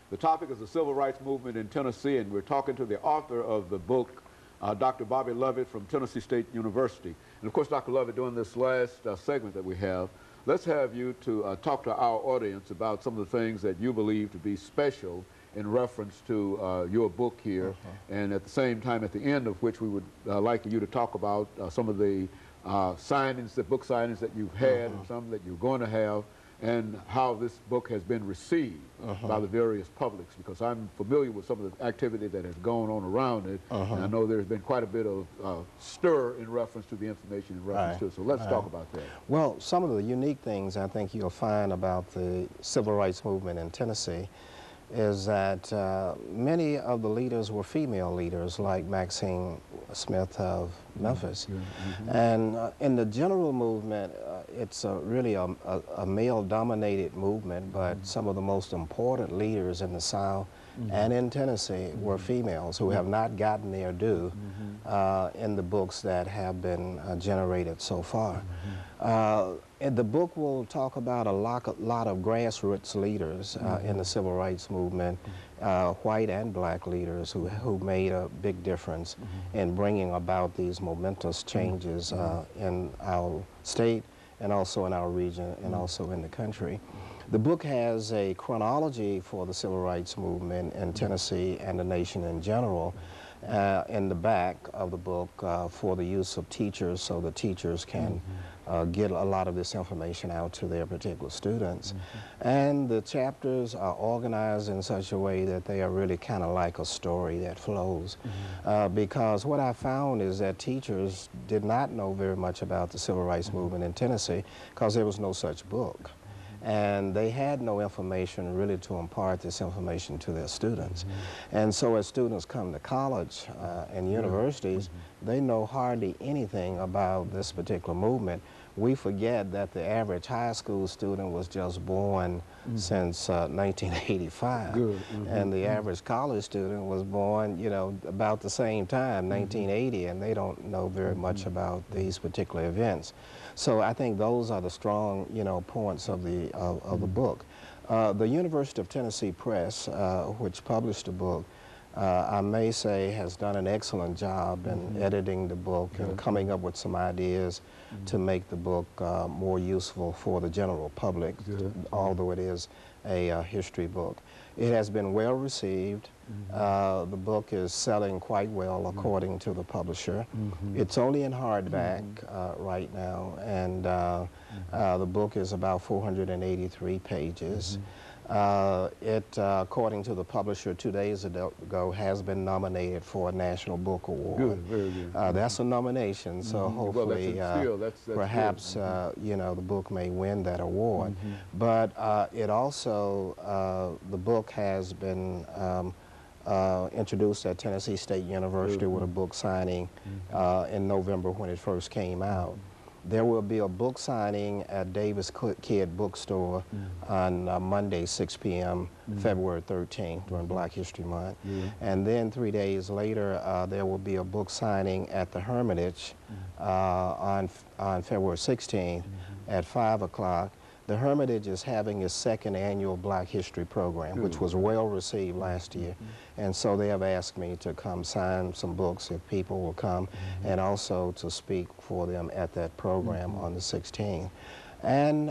The topic is the Civil Rights Movement in Tennessee, and we're talking to the author of the book, Dr. Bobby Lovett from Tennessee State University. And of course, Dr. Lovett, during this last segment that we have, let's have you to talk to our audience about some of the things that you believe to be special in reference to your book here, and at the same time, at the end of which we would like you to talk about some of the signings, the book signings that you've had and some that you're going to have, and how this book has been received by the various publics, because I'm familiar with some of the activity that has gone on around it, and I know there's been quite a bit of stir in reference to the information in reference to it. So let's talk about that. Well, some of the unique things I think you'll find about the civil rights movement in Tennessee is that many of the leaders were female leaders, like Maxine Smith of Memphis. And in the general movement, it's really a male-dominated movement, but some of the most important leaders in the South and in Tennessee were females who have not gotten their due in the books that have been generated so far. And the book will talk about a lot of grassroots leaders in the civil rights movement, white and black leaders who made a big difference in bringing about these momentous changes in our state and also in our region and also in the country. The book has a chronology for the civil rights movement in Tennessee and the nation in general in the back of the book for the use of teachers, so the teachers can get a lot of this information out to their particular students. And the chapters are organized in such a way that they are really kind of like a story that flows. Because what I found is that teachers did not know very much about the civil rights movement in Tennessee because there was no such book. And they had no information really to impart this information to their students. And so as students come to college and universities, they know hardly anything about this particular movement. We forget that the average high school student was just born since 1985. And the average college student was born, you know, about the same time, 1980, and they don't know very much about these particular events. So I think those are the strong, you know, points of the book. The University of Tennessee Press, which published the book, I may say has done an excellent job in editing the book and coming up with some ideas to make the book more useful for the general public, although it is a history book. It has been well received. The book is selling quite well according to the publisher. It's only in hardback right now, and the book is about 483 pages. According to the publisher 2 days ago, has been nominated for a National Book Award. Good, very good. That's a nomination, so hopefully, that's perhaps, you know, the book may win that award. But it also, the book has been introduced at Tennessee State University with a book signing in November when it first came out. There will be a book signing at Davis Kidd Bookstore on Monday, 6 p.m., February 13th, during Black History Month. And then 3 days later, there will be a book signing at the Hermitage on February 16th at 5 o'clock. The Hermitage is having its second annual Black History program, which was well received last year. And so they have asked me to come sign some books if people will come, and also to speak for them at that program on the 16th. And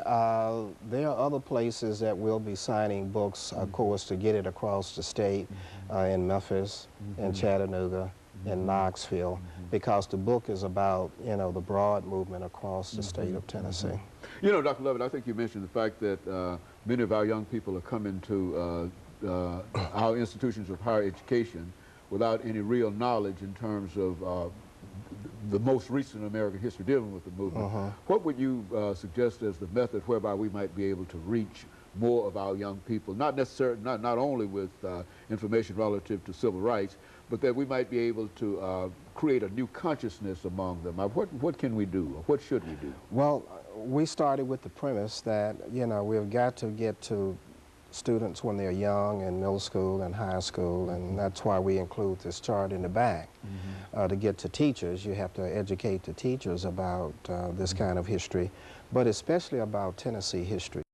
there are other places that will be signing books, of course, to get it across the state, in Memphis, in Chattanooga, in Knoxville, because the book is about, you know, the broad movement across the state of Tennessee. You know, Dr. Lovett, I think you mentioned the fact that many of our young people are coming to our institutions of higher education without any real knowledge in terms of the most recent American history dealing with the movement. What would you suggest as the method whereby we might be able to reach more of our young people, not necessarily, not only with information relative to civil rights, but that we might be able to create a new consciousness among them? What can we do, or what should we do? Well, we started with the premise that, you know, we've got to get to students when they're young in middle school and high school, and that's why we include this chart in the back. To get to teachers, you have to educate the teachers about this kind of history, but especially about Tennessee history.